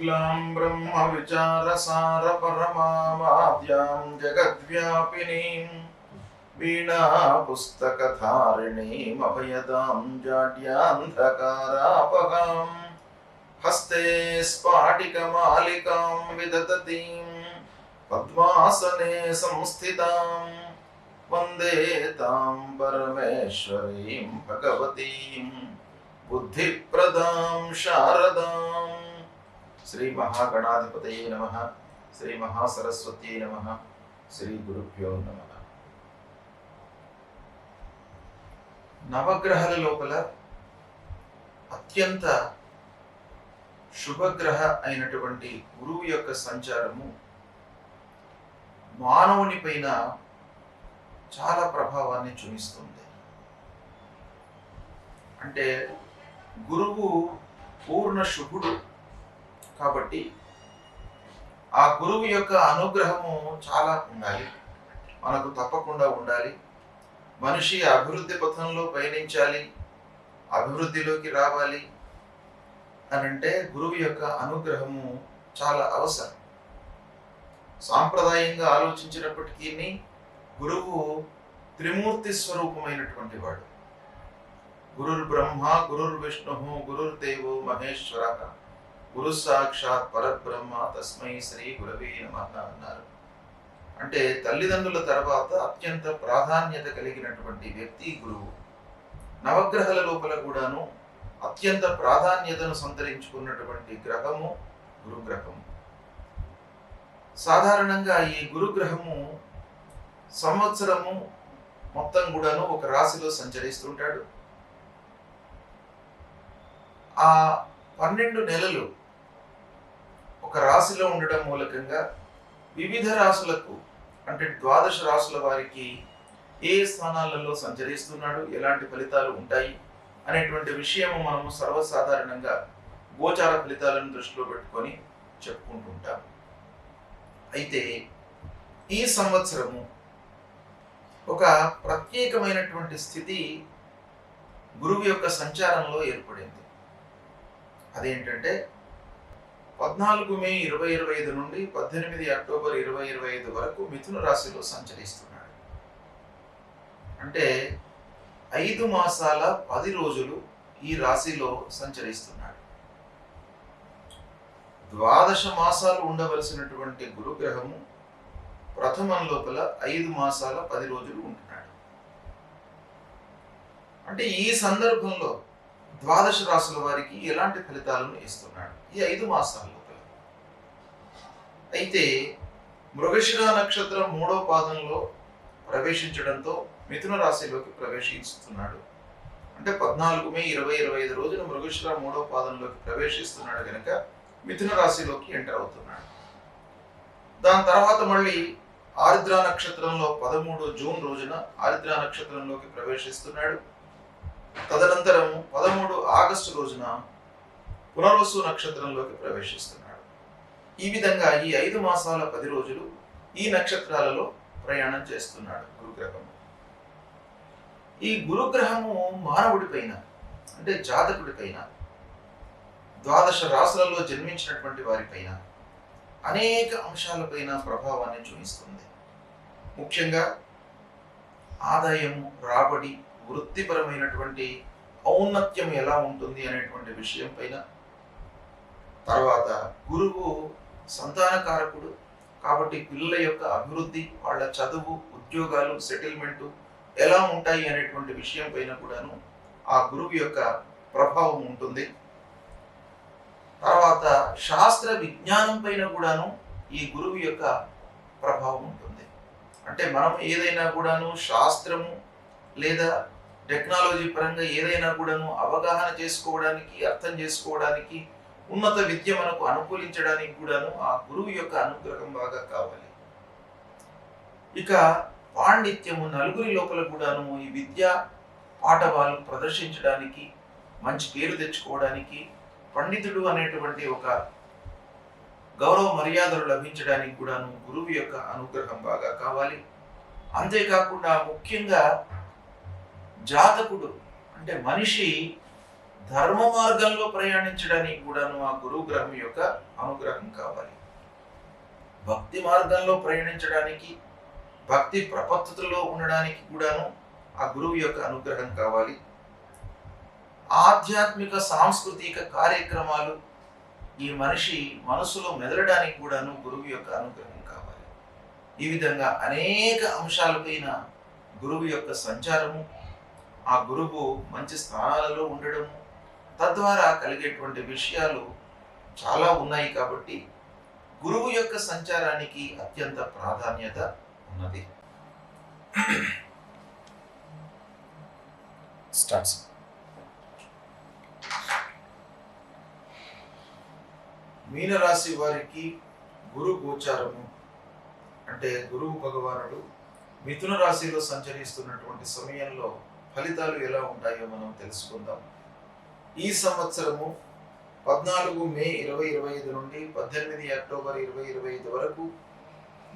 शुक्लां ब्रह्मविचारसारपरमावाद्यां जगद्व्यापिनीं वीणापुस्तकधारिणीम् अभयदां जाड्यान्धकारापहां हस्ते स्फाटिकमालिकां विदधतीं पद्मासने संस्थितां वन्दे तां परमेश्वरीं भगवतीं बुद्धिप्रदां शारदां। श्री महागणाधिपतये नमः। श्री महासरस्वत्यै नमः। श्री गुरुभ्यो नमः। నవగ్రహాల లోపల అత్యంత శుభగ్రహ అయినటువంటి గురువు యొక్క సంచారము మానవుని పైన చాలా ప్రభావాన్ని చూపిస్తుంది. అంటే గురువు పూర్ణ శుభుడు కాబట్టి ఆ గురువు యొక్క అనుగ్రహము చాలా ఉండాలి, మనకు తప్పకుండా ఉండాలి. మనిషి అభివృద్ధి పథంలో పయనించాలి, అభివృద్ధిలోకి రావాలి అని అంటే గురువు యొక్క అనుగ్రహము చాలా అవసరం. సాంప్రదాయంగా ఆలోచించినప్పటికీ గురువు త్రిమూర్తి స్వరూపమైనటువంటి వాడు. గురుర్ బ్రహ్మ, గురుర్ విష్ణు, గురుర్ దేవో మహేశ్వర, గురు సాక్షాత్ పరబ్రహ్మ, తస్మై శ్రీ గురవే నమః అన్నారు. అంటే తల్లిదండ్రుల తర్వాత అత్యంత ప్రాధాన్యత కలిగినటువంటి వ్యక్తి గురువు. నవగ్రహాల లోపల కూడాను అత్యంత ప్రాధాన్యతను సంతరించుకున్నటువంటి గ్రహము గురుగ్రహము. సాధారణంగా ఈ గురుగ్రహము సంవత్సరము మొత్తం కూడాను ఒక రాశిలో సంచరిస్తుంటాడు. ఆ 12 నెలలు ఒక రాశిలో ఉండడం మూలకంగా వివిధ రాశులకు అంటే 12 రాశుల వారికి ఏ స్థానాలలో సంచరిస్తున్నాడు, ఎలాంటి ఫలితాలు ఉంటాయి అనేటువంటి విషయము మనము సర్వసాధారణంగా గోచార ఫలితాలను దృష్టిలో పెట్టుకొని చెప్పుకుంటుంటాం. అయితే ఈ సంవత్సరము ఒక ప్రత్యేకమైనటువంటి స్థితి గురువు యొక్క సంచారంలో ఏర్పడింది. అదేంటంటే 14 మే 2025 నుండి 18 అక్టోబర్ 2025 వరకు మిథున రాశిలో సంచరిస్తున్నాడు. అంటే 5 మాసాల 10 రోజులు ఈ రాశిలో సంచరిస్తున్నాడు. 12 మాసాలు ఉండవలసినటువంటి గురుగ్రహము ప్రథమం లోపల 5 మాసాల 10 రోజులు ఉంటున్నాడు. అంటే ఈ సందర్భంలో 12 రాశుల వారికి ఎలాంటి ఫలితాలను ఇస్తున్నాడు ఈ 5 మాసాల లోపల? అయితే మృగశిర నక్షత్రం 3వ పాదంలో ప్రవేశించడంతో మిథున రాశిలోకి ప్రవేశిస్తున్నాడు. అంటే 14 మే 2025 రోజున మృగశిర 3వ పాదంలోకి ప్రవేశిస్తున్నాడు కనుక మిథున రాశిలోకి ఎంటర్ అవుతున్నాడు. దాని తర్వాత మళ్ళీ ఆరుద్ర నక్షత్రంలో 13 జూన్ రోజున ఆరుద్ర నక్షత్రంలోకి ప్రవేశిస్తున్నాడు. తదనంతరం 13 ఆగస్టు రోజున పునర్వసు నక్షత్రంలోకి ప్రవేశిస్తున్నాడు. ఈ విధంగా ఈ 5 మాసాల 10 రోజులు ఈ నక్షత్రాలలో ప్రయాణం చేస్తున్నాడు గురుగ్రహము. ఈ గురుగ్రహము మానవుడి పైన అంటే జాతకుడి పైన 12 రాశులలో జన్మించినటువంటి వారిపైన అనేక అంశాలపైన ప్రభావాన్ని చూపిస్తుంది. ముఖ్యంగా ఆదాయము, రాబడి, వృత్తిపరమైనటువంటి ఔన్నత్యం ఎలా ఉంటుంది అనేటువంటి విషయం పైన, తర్వాత గురువు సంతానకారకుడు కాబట్టి పిల్లల యొక్క అభివృద్ధి, వాళ్ళ చదువు, ఉద్యోగాలు, సెటిల్మెంటు ఎలా ఉంటాయి అనేటువంటి విషయం పైన కూడాను ఆ గురువు యొక్క ప్రభావం ఉంటుంది. తర్వాత శాస్త్ర విజ్ఞానం పైన కూడాను ఈ గురువు యొక్క ప్రభావం ఉంటుంది. అంటే మనం ఏదైనా కూడాను శాస్త్రము లేదా టెక్నాలజీ పరంగా ఏదైనా కూడాను అవగాహన చేసుకోవడానికి, అర్థం చేసుకోవడానికి, ఉన్నత విద్య మనకు అనుకూలించడానికి కూడాను ఆ గురువు యొక్క అనుగ్రహం బాగా కావాలి. ఇక పాండిత్యము, నలుగురి లోపల కూడాను ఈ విద్యా పాఠవాలు ప్రదర్శించడానికి, మంచి పేరు తెచ్చుకోవడానికి, పండితుడు అనేటువంటి ఒక గౌరవ మర్యాదలు లభించడానికి కూడాను గురువు యొక్క అనుగ్రహం బాగా కావాలి. అంతేకాకుండా ముఖ్యంగా జాతకుడు అంటే మనిషి ధర్మ మార్గంలో ప్రయాణించడానికి కూడాను ఆ గురువు గ్రహం యొక్క అనుగ్రహం కావాలి. భక్తి మార్గంలో ప్రయాణించడానికి, భక్తి ప్రపత్తులో ఉండడానికి కూడాను ఆ గురువు యొక్క అనుగ్రహం కావాలి. ఆధ్యాత్మిక సాంస్కృతిక కార్యక్రమాలు ఈ మనిషి మనసులో మెదలడానికి కూడాను గురువు యొక్క అనుగ్రహం కావాలి. ఈ విధంగా అనేక అంశాలపైన గురువు యొక్క సంచారము, ఆ గురువు మంచి స్థానాలలో ఉండడము, తద్వారా కలిగేటువంటి విషయాలు చాలా ఉన్నాయి. కాబట్టి గురువు యొక్క సంచారానికి అత్యంత ప్రాధాన్యత ఉన్నది. స్టార్ట్స్. మీనరాశి వారికి గురు గోచారము అంటే గురువు భగవానుడు మిథున రాశిలో సంచరిస్తున్నటువంటి సమయంలో ఫలితాలు ఎలా ఉంటాయో మనం తెలుసుకుందాం. ఈ సంవత్సరము 14 మే 2025 నుండి 18 అక్టోబర్ 2025 వరకు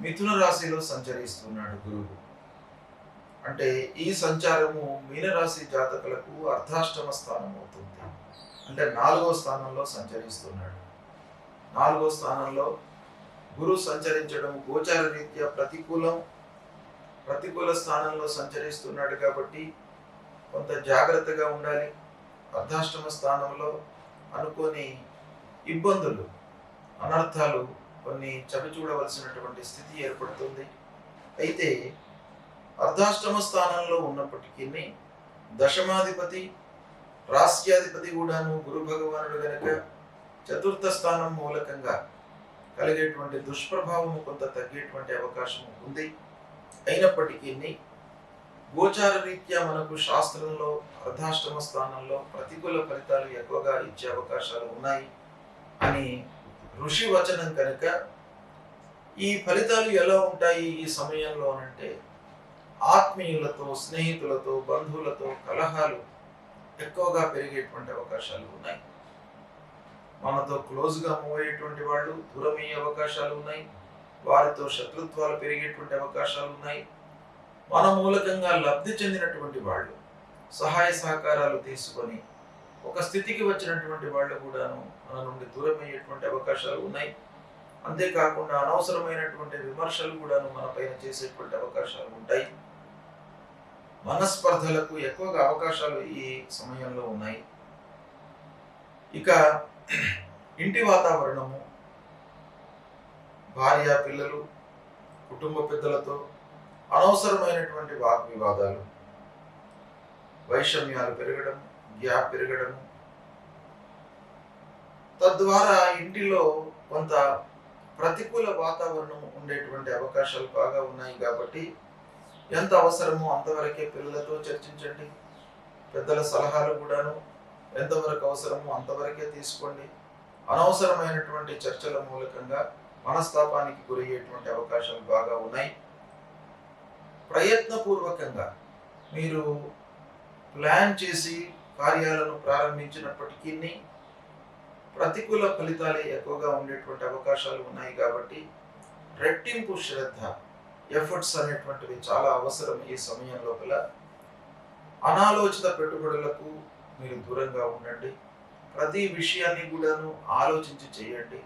మిథున రాశిలో సంచరిస్తున్నాడు గురువు. అంటే ఈ సంచారము మీనరాశి జాతకులకు అర్ధాష్టమ స్థానం అవుతుంది. అంటే 4వ స్థానంలో సంచరిస్తున్నాడు. 4వ స్థానంలో గురువు సంచరించడం గోచార రీత్యా ప్రతికూల స్థానంలో సంచరిస్తున్నాడు కాబట్టి కొంత జాగ్రత్తగా ఉండాలి. అర్ధాష్టమ స్థానంలో అనుకోని ఇబ్బందులు, అనర్థాలు కొన్ని చవిచూడవలసినటువంటి స్థితి ఏర్పడుతుంది. అయితే అర్ధాష్టమ స్థానంలో ఉన్నప్పటికీ దశమాధిపతి, రాస్యాధిపతి కూడాను గురు భగవానుడు గనక చతుర్థ స్థానం మూలకంగా కలిగేటువంటి దుష్ప్రభావము కొంత తగ్గేటువంటి అవకాశం ఉంది. అయినప్పటికీ గోచార రీత్యా మనకు శాస్త్రంలో అర్ధాష్టమ స్థానంలో ప్రతికూల ఫలితాలు ఎక్కువగా ఇచ్చే అవకాశాలు ఉన్నాయి అని ఋషి వచనం కనుక ఈ ఫలితాలు ఎలా ఉంటాయి ఈ సమయంలో అంటే ఆత్మీయులతో, స్నేహితులతో, బంధువులతో కలహాలు ఎక్కువగా పెరిగేటువంటి అవకాశాలు ఉన్నాయి. మనతో క్లోజ్గా మూవ్ అయ్యేటువంటి వాళ్ళు దూరం అయ్యే అవకాశాలు ఉన్నాయి. వారితో శత్రుత్వాలు పెరిగేటువంటి అవకాశాలు ఉన్నాయి. మన మూలకంగా లబ్ధి చెందినటువంటి వాళ్ళు సహాయ సహకారాలు తీసుకొని ఒక స్థితికి వచ్చినటువంటి వాళ్ళు కూడాను మన నుండి దూరం అయ్యేటువంటి అవకాశాలు ఉన్నాయి. అంతేకాకుండా అనవసరమైనటువంటి విమర్శలు కూడాను మన పైన చేసేటువంటి అవకాశాలు ఉంటాయి. మనస్పర్ధలకు ఎక్కువగా అవకాశాలు ఈ సమయంలో ఉన్నాయి. ఇక ఇంటి వాతావరణము, భార్య పిల్లలు, కుటుంబ పెద్దలతో అనవసరమైనటువంటి వాగ్వివాదాలు, వైషమ్యాలు పెరగడం, గ్యాప్ పెరగడం, తద్వారా ఇంటిలో కొంత ప్రతికూల వాతావరణం ఉండేటువంటి అవకాశాలు బాగా ఉన్నాయి. కాబట్టి ఎంత అవసరమో అంతవరకే పిల్లలతో చర్చించండి. పెద్దల సలహాలు కూడాను ఎంతవరకు అవసరమో అంతవరకే తీసుకోండి. అనవసరమైనటువంటి చర్చల మూలకంగా మనస్తాపానికి గురయ్యేటువంటి అవకాశాలు బాగా ఉన్నాయి. ప్రయత్నపూర్వకంగా మీరు ప్లాన్ చేసి కార్యాలను ప్రారంభించినప్పటికీ ప్రతికూల ఫలితాలే ఎక్కువగా ఉండేటువంటి అవకాశాలు ఉన్నాయి. కాబట్టి రెట్టింపు శ్రద్ధ, ఎఫర్ట్స్ అనేటువంటివి చాలా అవసరం ఈ సమయం లోపల. అనాలోచిత పెట్టుబడులకు మీరు దూరంగా ఉండండి. ప్రతి విషయాన్ని కూడాను ఆలోచించి చేయండి.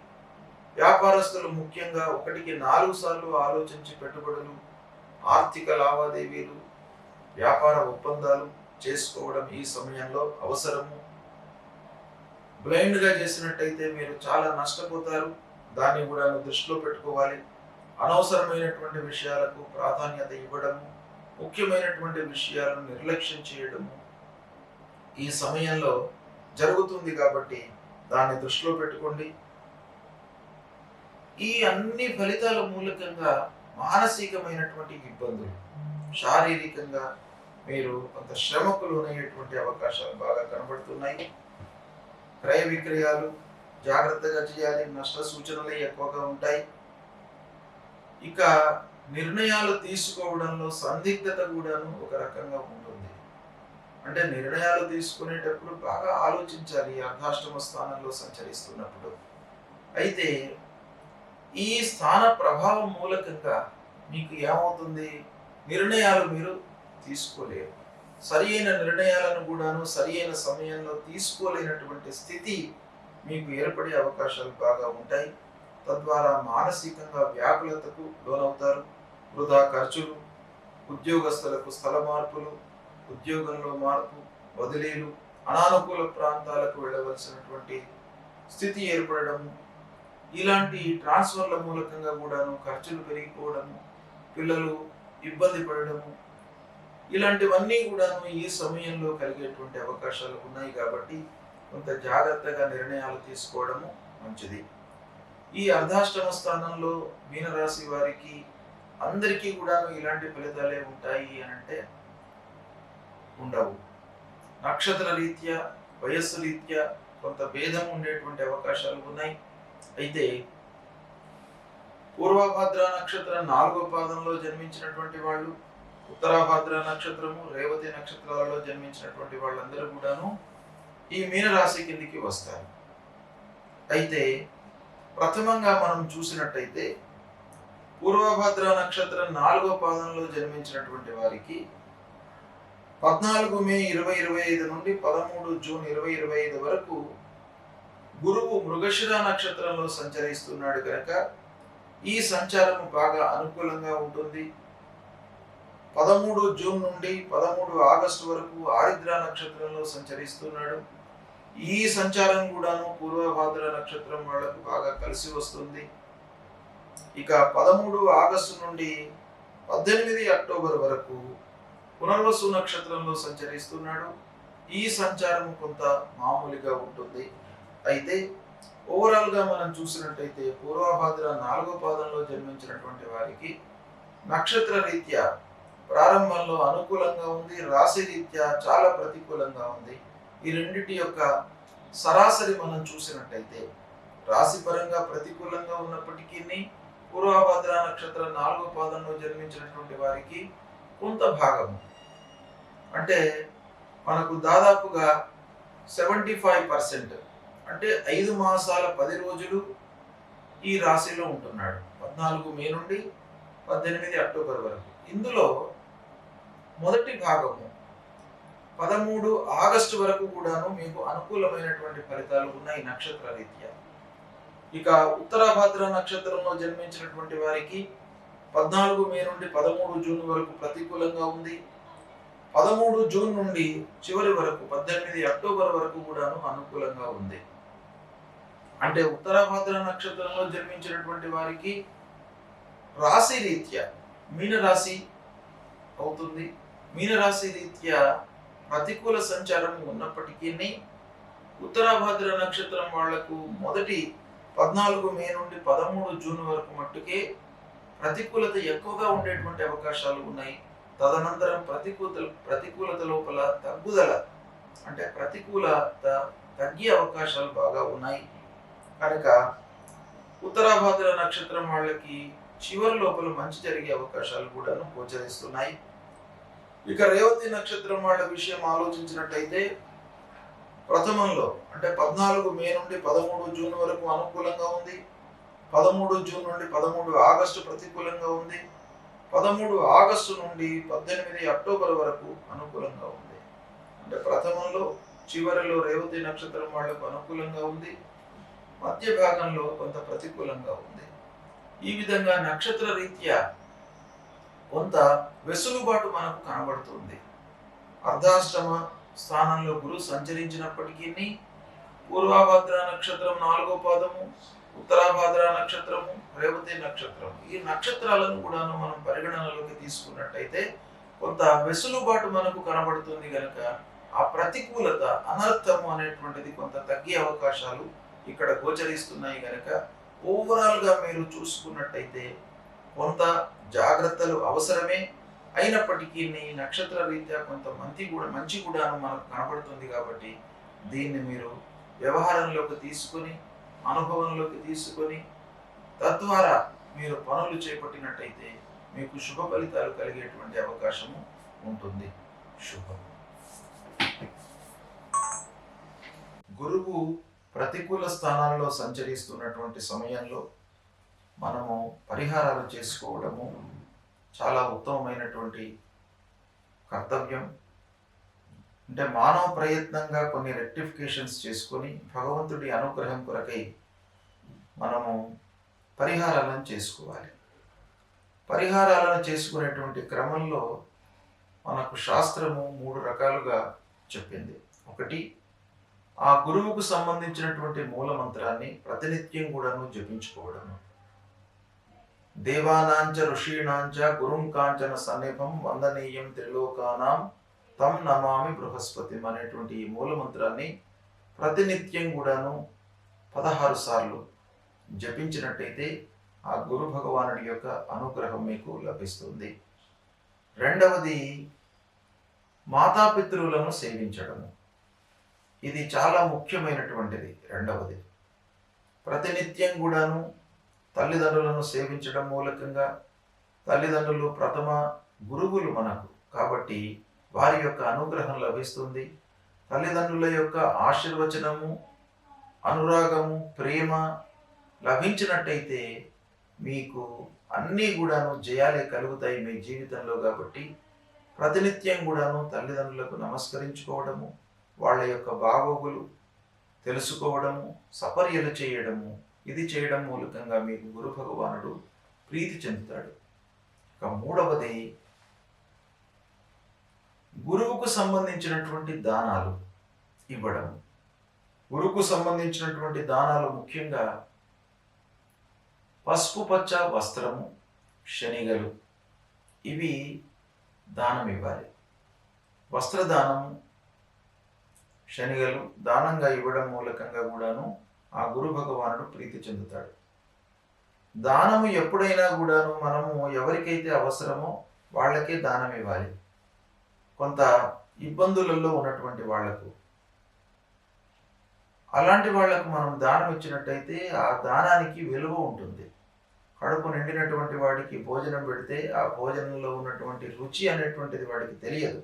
వ్యాపారస్తులు ముఖ్యంగా 1కి 4 సార్లు ఆలోచించి పెట్టుబడులు, ఆర్థిక లావాదేవీలు, వ్యాపార ఒప్పందాలు చేసుకోవడం ఈ సమయంలో అవసరము. బ్లైండ్గా చేసినట్టయితే మీరు చాలా నష్టపోతారు. దాన్ని కూడా దృష్టిలో పెట్టుకోవాలి. అనవసరమైనటువంటి విషయాలకు ప్రాధాన్యత ఇవ్వడము, ముఖ్యమైనటువంటి విషయాలను నిర్లక్ష్యం చేయడము ఈ సమయంలో జరుగుతుంది. కాబట్టి దాన్ని దృష్టిలో పెట్టుకోండి. ఈ అన్ని ఫలితాల మూలకంగా మానసికమైనటువంటి ఇబ్బందులు, శారీరకంగా మీరు కొంత శ్రమకు లోనయ్యేటువంటి అవకాశాలు బాగా కనబడుతున్నాయి. క్రయ విక్రయాలు జాగ్రత్తగా చేయాలి. నష్ట సూచనలు ఎక్కువగా ఉంటాయి. ఇక నిర్ణయాలు తీసుకోవడంలో సందిగ్ధత కూడాను ఒక రకంగా ఉంటుంది. అంటే నిర్ణయాలు తీసుకునేటప్పుడు బాగా ఆలోచించాలి అర్ధాష్టమ స్థానంలో సంచరిస్తున్నప్పుడు. అయితే ఈ స్థాన ప్రభావం మూలకంగా మీకు ఏమవుతుంది, నిర్ణయాలు మీరు తీసుకోలేరు. సరి అయిన నిర్ణయాలను కూడాను సరి అయిన సమయంలో తీసుకోలేనటువంటి స్థితి మీకు ఏర్పడే అవకాశాలు బాగా ఉంటాయి. తద్వారా మానసికంగా వ్యాకులతకు లోనవుతారు. వృధా ఖర్చులు, ఉద్యోగస్తులకు స్థల మార్పులు, ఉద్యోగంలో మార్పు, బదిలీలు, అనానుకూల ప్రాంతాలకు వెళ్ళవలసినటువంటి స్థితి ఏర్పడము, ఇలాంటి ట్రాన్స్ఫర్ల మూలకంగా కూడాను ఖర్చులు పెరిగిపోవడము, పిల్లలు ఇబ్బంది పడడము, ఇలాంటివన్నీ కూడాను ఈ సమయంలో కలిగేటువంటి అవకాశాలు ఉన్నాయి. కాబట్టి కొంత జాగ్రత్తగా నిర్ణయాలు తీసుకోవడము మంచిది. ఈ అర్ధాష్టమ స్థానంలో మీనరాశి వారికి అందరికీ కూడాను ఇలాంటి ఫలితాలే ఉంటాయి అని అంటే ఉండవు. నక్షత్ర రీత్యా, వయస్సు రీత్యా కొంత భేదం ఉండేటువంటి అవకాశాలు ఉన్నాయి. అయితే పూర్వభద్ర నక్షత్రం 4వ పాదంలో జన్మించినటువంటి వాళ్ళు, ఉత్తరాభద్ర నక్షత్రము, రేవతి నక్షత్రాలలో జన్మించినటువంటి వాళ్ళందరూ కూడాను ఈ మీనరాశి కిందికి వస్తారు. అయితే ప్రథమంగా మనం చూసినట్టయితే పూర్వభద్ర నక్షత్రం 4వ పాదంలో జన్మించినటువంటి వారికి 14 మే 2025 నుండి 13 జూన్ 2025 వరకు గురువు మృగశిర నక్షత్రంలో సంచరిస్తున్నాడు కనుక ఈ సంచారం బాగా అనుకూలంగా ఉంటుంది. 13 జూన్ నుండి 13 ఆగస్టు వరకు ఆరిద్ర నక్షత్రంలో సంచరిస్తున్నాడు. ఈ సంచారం కూడాను పూర్వభాద్ర నక్షత్రం వాళ్లకు బాగా కలిసి వస్తుంది. ఇక 13 ఆగస్టు నుండి 18 అక్టోబర్ వరకు పునర్వసు నక్షత్రంలో సంచరిస్తున్నాడు. ఈ సంచారం కొంత మామూలుగా ఉంటుంది. అయితే ఓవరాల్ గా మనం చూసినట్టయితే పూర్వభాద్ర 4వ పాదంలో జన్మించినటువంటి వారికి నక్షత్ర రీత్యా ప్రారంభంలో అనుకూలంగా ఉంది, రాశి రీత్యా చాలా ప్రతికూలంగా ఉంది. ఈ రెండిటి యొక్క సరాసరి మనం చూసినట్టయితే రాశి పరంగా ప్రతికూలంగా ఉన్నప్పటికీ పూర్వభద్ర నక్షత్రం 4వ పాదంలో జన్మించినటువంటి వారికి కొంత భాగము అంటే మనకు దాదాపుగా 75% అంటే 5 మాసాల 10 రోజులు ఈ రాశిలో ఉంటున్నాడు. 14 మే నుండి 18 అక్టోబర్ వరకు. ఇందులో మొదటి భాగము 13 ఆగస్టు వరకు కూడాను మీకు అనుకూలమైనటువంటి ఫలితాలు ఉన్నాయి నక్షత్ర రీత్యా. ఇక ఉత్తరాభద్ర నక్షత్రంలో జన్మించినటువంటి వారికి 14 మే నుండి 13 జూన్ వరకు ప్రతికూలంగా ఉంది. 13 జూన్ నుండి చివరి వరకు 18 అక్టోబర్ వరకు కూడాను అనుకూలంగా ఉంది. అంటే ఉత్తరాభద్ర నక్షత్రంలో జన్మించినటువంటి వారికి రాశి రీత్యా మీనరాశి అవుతుంది. మీనరాశి రీత్యా ప్రతికూల సంచారం ఉన్నప్పటికీ ఉత్తరాభద్ర నక్షత్రం వాళ్లకు మొదటి 14 మే నుండి 13 జూన్ వరకు మట్టుకే ప్రతికూలత ఎక్కువగా ఉండేటువంటి అవకాశాలు ఉన్నాయి. తదనంతరం ప్రతికూలత లోపల తగ్గుదల అంటే ప్రతికూలత తగ్గే అవకాశాలు బాగా ఉన్నాయి. కనుక ఉత్తరాభద్ర నక్షత్రం వాళ్ళకి చివరి లోపల మంచి జరిగే అవకాశాలు కూడాను గోచరిస్తున్నాయి. ఇక రేవతి నక్షత్రం వాళ్ళ విషయం ఆలోచించినట్టయితే ప్రథమంలో అంటే 14 మే నుండి 13 జూన్ వరకు అనుకూలంగా ఉంది. 13 జూన్ నుండి 13 ఆగస్టు ప్రతికూలంగా ఉంది. 13 ఆగస్టు నుండి 18 అక్టోబర్ వరకు అనుకూలంగా ఉంది. అంటే ప్రథమంలో చివరిలో రేవతి నక్షత్రం వాళ్లకు అనుకూలంగా ఉంది, మధ్య భాగంలో కొంత ప్రతికూలంగా ఉంది. ఈ విధంగా నక్షత్ర రీత్యా కొంత వెసులుబాటు మనకు కనబడుతుంది. అర్ధాష్టమ స్థానంలో గురువు సంచరించినప్పటికీ పూర్వభద్ర నక్షత్రం 4వ పాదము, ఉత్తరాభద్ర నక్షత్రము, రేవతి నక్షత్రం ఈ నక్షత్రాలను కూడా మనం పరిగణనలోకి తీసుకున్నట్టయితే కొంత వెసులుబాటు మనకు కనబడుతుంది కనుక ఆ ప్రతికూలత అనర్థము అనేటువంటిది కొంత తగ్గే అవకాశాలు ఇక్కడ గోచరిస్తున్నాయి. కనుక ఓవరాల్ గా మీరు చూసుకున్నట్టయితే కొంత జాగ్రత్తలు అవసరమే. అయినప్పటికీ నక్షత్ర రీత్యా కొంత మంచి కూడాను మనకు కనబడుతుంది. కాబట్టి దీన్ని మీరు వ్యవహారంలోకి తీసుకొని అనుభవంలోకి తీసుకొని తద్వారా మీరు పనులు చేపట్టినట్టయితే మీకు శుభ ఫలితాలు కలిగేటువంటి అవకాశము ఉంటుంది. శుభం. గురువు ప్రతికూల స్థానాల్లో సంచరిస్తున్నటువంటి సమయంలో మనము పరిహారాలు చేసుకోవడము చాలా ఉత్తమమైనటువంటి కర్తవ్యం. అంటే మానవ ప్రయత్నంగా కొన్ని రెక్టిఫికేషన్స్ చేసుకొని భగవంతుడి అనుగ్రహం కొరకై మనము పరిహారాలను చేసుకోవాలి. పరిహారాలను చేసుకునేటువంటి క్రమంలో మనకు శాస్త్రము 3 రకాలుగా చెప్పింది. ఒకటి, ఆ గురువుకు సంబంధించినటువంటి మూల మంత్రాన్ని ప్రతినిత్యం కూడాను జపించుకోవడము. దేవానాంచ ఋషీణాంచ గురుం కాంచన సన్నిభం వందనీయం త్రిలోకానాం తం నమామి బృహస్పతి అనేటువంటి ఈ మూల మంత్రాన్ని ప్రతినిత్యం కూడాను 16 సార్లు జపించినట్టయితే ఆ గురు భగవానుడి యొక్క అనుగ్రహం మీకు లభిస్తుంది. రెండవది, మాతాపితృలను సేవించడము. ఇది చాలా ముఖ్యమైనటువంటిది. రెండవది, ప్రతినిత్యం కూడాను తల్లిదండ్రులను సేవించడం మూలకంగా, తల్లిదండ్రులు ప్రథమ గురువులు మనకు కాబట్టి వారి యొక్క అనుగ్రహం లభిస్తుంది. తల్లిదండ్రుల యొక్క ఆశీర్వచనము, అనురాగము, ప్రేమ లభించినట్టయితే మీకు అన్నీ కూడాను జయాలే కలుగుతాయి మీ జీవితంలో. కాబట్టి ప్రతినిత్యం కూడాను తల్లిదండ్రులకు నమస్కరించుకోవడము, వాళ్ళ యొక్క బాగోగులు తెలుసుకోవడము, సపర్యలు చేయడము, ఇది చేయడం మూలకంగా మీకు గురు భగవానుడు ప్రీతి చెందుతాడు. ఇక మూడవది, గురువుకు సంబంధించినటువంటి దానాలు ఇవ్వడం. గురువుకు సంబంధించినటువంటి దానాలు ముఖ్యంగా పసుపు పచ్చ వస్త్రము, శనిగలు, ఇవి దానం ఇవ్వాలి. వస్త్రదానము, శనిగలు దానంగా ఇవ్వడం మూలకంగా కూడాను ఆ గురు భగవానుడు ప్రీతి చెందుతాడు. దానము ఎప్పుడైనా కూడాను మనము ఎవరికైతే అవసరమో వాళ్ళకే దానం ఇవ్వాలి. కొంత ఇబ్బందులలో ఉన్నటువంటి వాళ్లకు, అలాంటి వాళ్లకు మనం దానం ఇచ్చినట్టయితే ఆ దానానికి విలువ ఉంటుంది. కడుపు నిండినటువంటి వాడికి భోజనం పెడితే ఆ భోజనంలో ఉన్నటువంటి రుచి అనేటువంటిది వాడికి తెలియదు.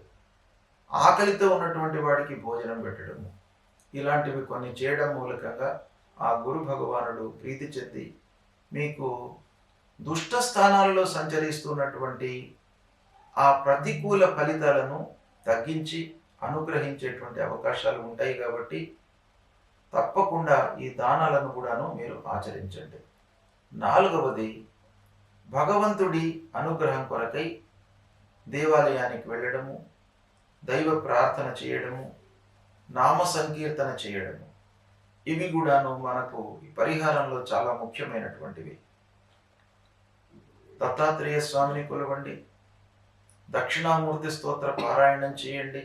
ఆకలితో ఉన్నటువంటి వాడికి భోజనం పెట్టడము, ఇలాంటివి కొన్ని చేయడం మూలకంగా ఆ గురు భగవానుడు ప్రీతి చెంది మీకు దుష్ట స్థానాలలో సంచరిస్తున్నటువంటి ఆ ప్రతికూల ఫలితాలను తగ్గించి అనుగ్రహించేటువంటి అవకాశాలు ఉంటాయి. కాబట్టి తప్పకుండా ఈ దానాలను కూడాను మీరు ఆచరించండి. నాలుగవది, భగవంతుడి అనుగ్రహం కొరకై దేవాలయానికి వెళ్ళడము, దైవ ప్రార్థన చేయడము, నామ సంకీర్తన చేయడము, ఇవి కూడాను మనకు ఈ పరిహారంలో చాలా ముఖ్యమైనటువంటివి. దత్తాత్రేయ స్వామిని కొలవండి, దక్షిణామూర్తి స్తోత్ర పారాయణం చేయండి,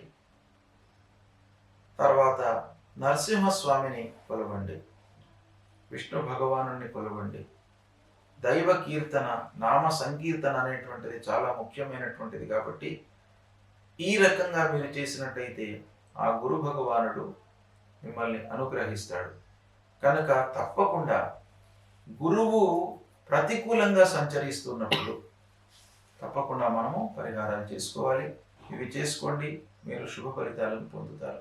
తర్వాత నరసింహస్వామిని కొలవండి, విష్ణు భగవాను కొలవండి. దైవ కీర్తన, నామ సంకీర్తన అనేటువంటిది చాలా ముఖ్యమైనటువంటిది. కాబట్టి ఈ రకంగా మీరు చేసినట్టయితే ఆ గురు భగవానుడు మిమ్మల్ని అనుగ్రహిస్తాడు. కనుక తప్పకుండా గురువు ప్రతికూలంగా సంచరిస్తున్నప్పుడు తప్పకుండా మనము పరిహారాలు చేసుకోవాలి. ఇవి చేసుకోండి, మీరు శుభ ఫలితాలను పొందుతారు.